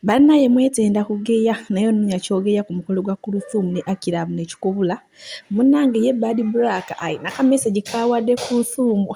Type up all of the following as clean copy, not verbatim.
Bannaye mwetenda kugeya naye ononya kyogeya ku mukolo gwa kuluthum ne akiramu ne kikubula. Munnange ye Bad Black ayina ka message kawadde kuluthum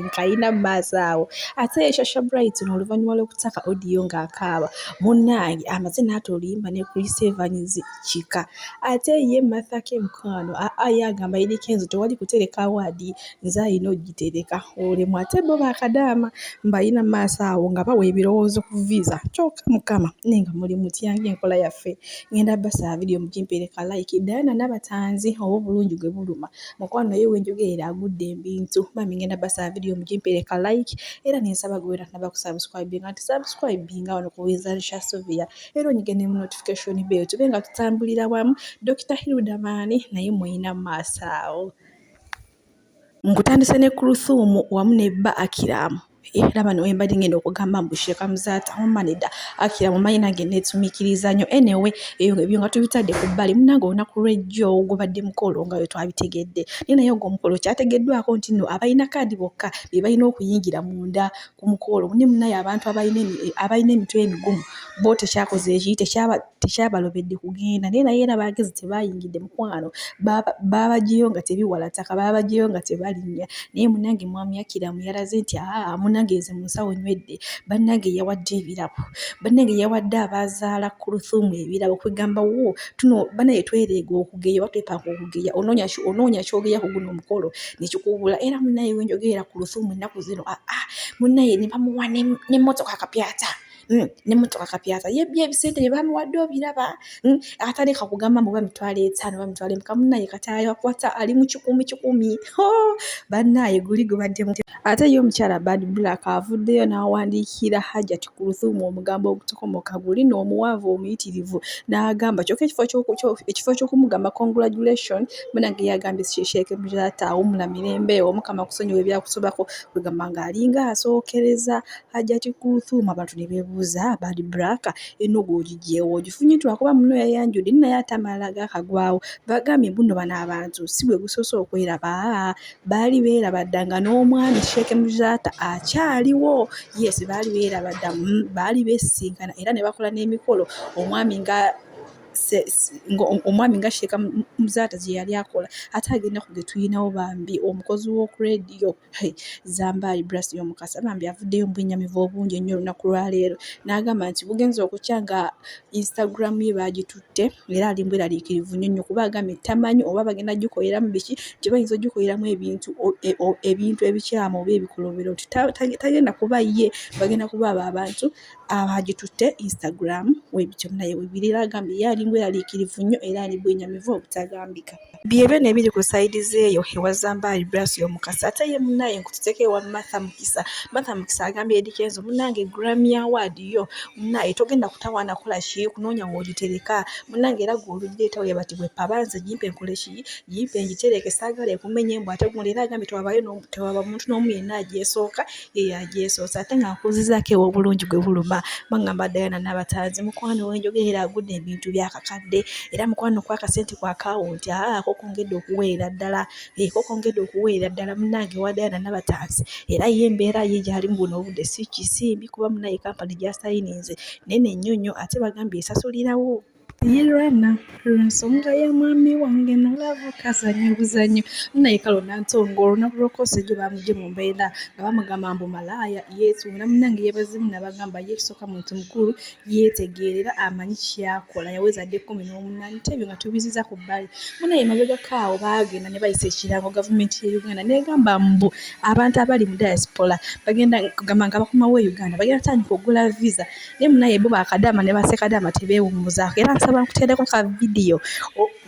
kayina mu maaso awo. Ate ye Shasha Bright n'oluvannyuma lw'okutaka audio ng'akaaba. Munnange amaze n'ata oluyimba ne Chris Evans kika. Ate ye Martha K. Mukwano ye agamba Eddy Kenzo tewali kutereka awaadi nze ayina ogitereka. Olemu ate bo bakadaama mbayina mu maaso awo nga bawa ebirowoozo ku visa. Kyokka Mukama nenga muli mutyange enkola yaffe. Ngenda basa video mugimpereka like Diana n'abatanzi obulungi gwe buluma. Mukwano naye wenjogerera agudde ebintu. Mami ngenda basa video mugimpereka like era nensaba gwera naba kusubscribe nga subscribe nga wano ku buyinza anishasuvia. Era onyigene mu notification bell tube nga tutambulira wamu. Dr. Hilda Mani naye mwina mu maaso awo. Nkutandise ne kuluthum wamu ne bba akiramu. Era bano wembadde ngenda okugamba mbusheka muzaata omanida akira mu mayina ge netumikirizanyo anyway ebyo nga tubitadde ku bbali munnange olunaku lw'ejjo ogubadde mukolo nga twabitegedde naye ogwo omukolo kyategeddwako nti nno abalina kaadi bokka be balina okuyingira munda ku mukolo ne munnaye abantu abalina emitwe emigumu bo tekyakoze eki tekyabalobedde kugenda naye era bagezi tebayingidde mukwano babagiyo nga tebiwalataka babagiyo nga tebalinnya naye munnange mwami akiramu yalaze nti munnange nze mu nsawo nywedde bannange yawadde ebirabo bannange yawadde abazaala kuluthum ebirabo kwegamba wo tuno bannange twereega okugeya batwepanga okugeya onoonya kyogeya ku guno omukolo nekikubula era munnaye wenjogerera kuluthum ennaku zino munnaye ne bamuwa n'emmotoka kapyata n'emmotoka kapyata yebbye ebisente bye bamuwadde obiraba ataleka kugamba mbu bamitwala 5 bamitwala munnaye kataaya kwata ali mu 10 bannaye guli gubadde mu ate yo omukyala Bad Black avuddeyo n'awandiikira Hajjati Kuluthum omugambo ogutukomoka guli n'omuwanvu omuyitirivu n'agamba kyokka ekifo ky'okumugamba congratulation munange yagambye Sheikh Mujata awumula mirembe omukama kusonyiwa ebyakusobako kwegamba ng'alinga asookereza Hajjati Kuluthum abantu ne beebuuza Bad Black enogo ogijeewo ogifunye twakuba muno yayanjudde naye atamala gakagwawo bagambye buno bano abantu si bwe gusoose okweraba baali beeraba ddanga n'omwami Sheikh Mujata akyaliwo yes baali beeraba dda baali beesisinkana era ne bakola n'emikolo omwami nga Sheikh Mujata gye yali akola ate agenda ku getuyinawo bambi omukozi w'oku radio Zambali Blast y'omukasa bambi avuddeyo mu bwennyamivu obungi ennyo olunaku lwaleero n'agamba nti bugenza okutya nga Instagram ye baagitutte era ali mbweraliikirivu nnyo kuba agambye tamanyi oba bagenda gikoleramu biki gye bayinza ogikoleramu ebintu ebikyamu oba ebikolobero tagenda kuba ye bagenda kuba abo abantu abagitutte Instagram webityo naye webirira agambye ye ali mbweraliikirivu nnyo era ali bwennyamivu obutagambika byebe nebiri ku side zeeyo ewa Zambali Blast y'omukasa ate ye munnaye nkututeeka ewa Martha Mukisa agambye Eddy Kenzo munnange Grammy Award yo munnaye togenda kutawaana kola ki kunoonya ng'ogitereka munnange era gw'olugireetawo yabati bwe pabanze gimpe nkole ki gimpe ngitereke saagala ekumenya embwa ate gundi era agambye tewaba muntu n'omu yenna agyesooka ye yagyesoose ate nga nkuzizaako ewa obulungi gwe buluma bangamba Diana n'abatanzi mukwano wenjogerera agudde ebintu byakakadde era mukwano kwa akasente kwa akawunti kongedde okuweerera ddala munnange wa Diana n'abatanzi era ye embeera ye gyali mu buno obudde si kisimbi kuba munnaye kampani gyasayininze nene nnyo ate bagambye esasulirawo Yirwana nsonga ya mwami wange nalavu kazanyo buzanyo naye kalo nantongo olunaku lw'okose gye bamugye mu mbeera nga bamugamba mbu malaaya yeetuula munnange yeebazimu nabagamba yeekisooka muntu mukulu yeetegeerera amanyi kyakola yaweza dde 18 tebyo nga tubiziza ku bbali munaye mabegakaawo baagenda ne bayisa ekirango gavumenti ya Uganda negamba mbu abantu abali mu diaspora bagenda kugamba nga bakomawo e Uganda bagenda tandika okugula visa naye munaye bo bakadaama ne basekadaama tebeewummuzaako era nsaba nkuteereko ka video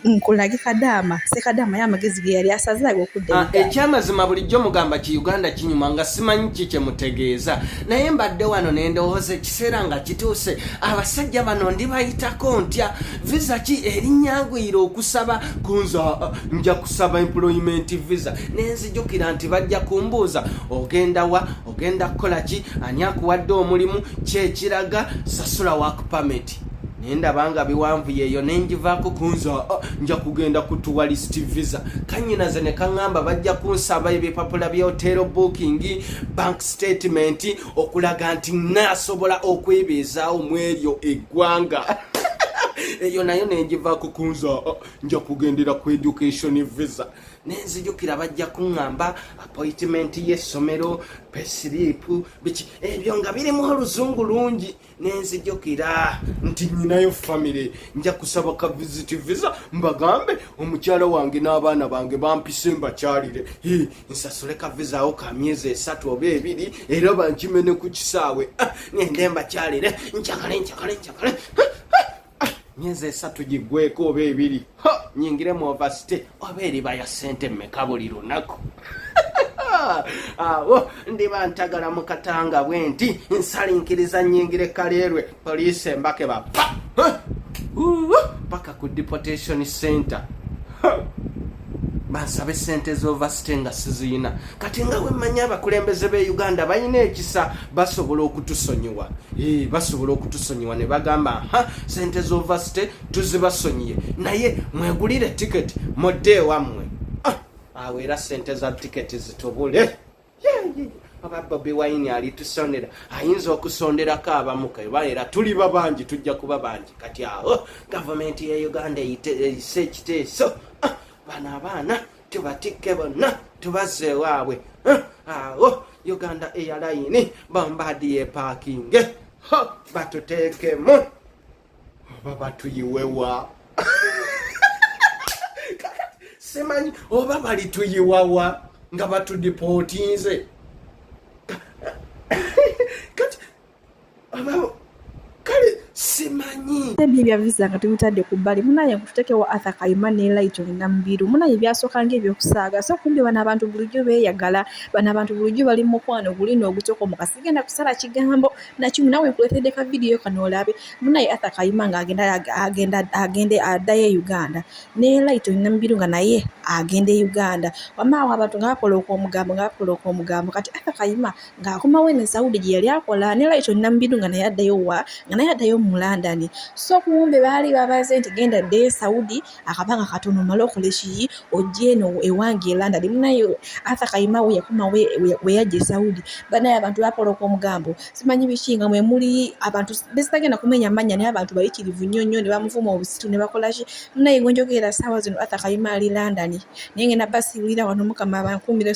nkulage kadaama sekadaama y'amagezi ge yali asazaaga okudda ekyamazima bulijjo mugamba ki Uganda kinyuma nga simanyi ki kye mutegeeza naye mbadde wano ne ndowooza ekiseera nga kituuse abasajja bano ndibayitako ntya visa ki erinnyanguyira okusaba kunza nja kusaba employment visa nenzijukira nti bajja kumbuuza ogenda wa ogenda kukola ki ani akuwadde omulimu kyekiraga sasula work permit nendaba nga biwanvu yeeyo nenjivaako kunza nja kugenda ku tourist visa. Kanyinaze ne kaŋŋamba bajja kunsaba ebipapula bya hotel booking, bank statement okulaga nti naasobola okwebeezaawo mu eryo eggwanga. Eyo nayo nenjivaako kunza nja kugendera ku education visa. Nenzijukira bajja kuŋŋamba appointment y'essomero, payslip, biki ebyo nga birimu oluzungu lungi. Nenzijukira nti nyinayo family, nja kusaba ka visit visa mbagambe omukyala wange n'abaana bange bampise mbakyalire. Nsasule ka visa awo ka myezi 3 oba 2 era bankimene ku kisaawe. Ngende mbakyalire nkyakale. Myezi 3 gigweko oba 2 nyingire mu overstay oba eriba ya sente mmeka buli lunaku. Awo ndiba ntagala mu katanga bwenti nsalinkiriza nyingire Kaleerwe poliisi embake bapa paka ku deportation center. Bansabe sente z'overstay nga siziyina. Kati nga wemmanya abakulembeze b'e Uganda balina ekisa basobola okutusonyiwa. Basobola okutusonyiwa ne bagamba sente z'overstay tuzibasonyiye naye mwegulire ticket modde wammwe. Awo era sente za ticket zitubule. Aba Bobi Wine alitusondera ayinza okusonderako abamuka era tuli babangi tujja kuba bangi. Kati awo gavumenti ya Uganda eyise ekiteeso bana abaana tubatikke bonna tubazze waabwe. Awo Uganda Airline Bombardier parking batuteekemu oba batuyiwewa. Simanyi oba balituyiwawa nga batudipotinze. Kati kale simanyi ebyo bya visa nga tubitadde ku bbali munaye kututekewo Arthur Kayima ne Light Nambiru munaye byasooka ng'ebyokusaaga so kumbe bano abantu bulijjo beeyagala bano abantu bulijjo bali mu mukwano guli n'ogutoka omuka sigenda kusala kigambo nakimu nawe nkuleetedde ka vidiyo kano olabe munaye Arthur Kayima ng'agende addayo e Uganda ne Light Nambiru nga naye agende Uganda wamaawo abantu nga bakola okwomugambo kati Arthur Kayima ng'akomawo ne Saudi gye yali akola ne Light Nambiru nga naye addayo mu London. So kumbe baali babaze nti genda dde Saudi akabanga katono malo okoleshi ojje no ewange e London munayo Arthur Kayima we yakoma we yajje Saudi banaye abantu bapoloka omugambo simanyi bishinga mwe muri abantu besitagenda kumenya manya ne abantu bayikirivu nnyo ne bamuvuma obusitu ne bakolashi munaye gonjogera sawa zino Arthur Kayima ali London ninge na basi wira wano mukama abankumire.